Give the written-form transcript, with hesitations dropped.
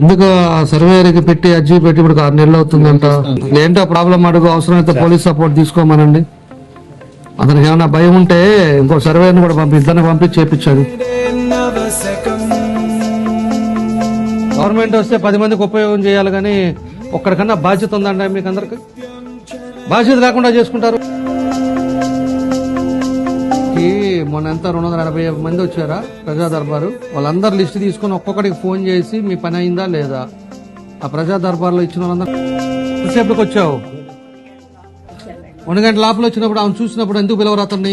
ఎందుకు సర్వేయర్కి పెట్టి అర్జీ పెట్టి ఇప్పుడు 6 నెలలు అవుతుందంట. ఏంటో ప్రాబ్లం అడుగు, అవసరమైతే పోలీస్ సపోర్ట్ తీసుకోమనండి. అతనికి ఏమైనా భయం ఉంటే ఇంకో సర్వేయర్ని కూడా ఇద్దరిని పంపించి చేపించాడు. గవర్నమెంట్ వస్తే 10 మందికి ఉపయోగం చేయాలి కానీ ఒక్కడికన్నా బాధ్యత ఉందండి మీకు అందరికి? బాధ్యత లేకుండా చేసుకుంటారు. మొన్న ఎంత 280 మంది వచ్చారా ప్రజా దర్బారు, వాళ్ళందరూ లిస్టు తీసుకుని ఒక్కొక్కడికి ఫోన్ చేసి మీ పని అయిందా లేదా, ఆ ప్రజా దర్బార్లో ఇచ్చిన వాళ్ళందరూ ఎంతసేపుకి వచ్చావు? 1 గంట లోపల వచ్చినప్పుడు ఆమె చూసినప్పుడు ఎందుకు పిలవరు అతన్ని?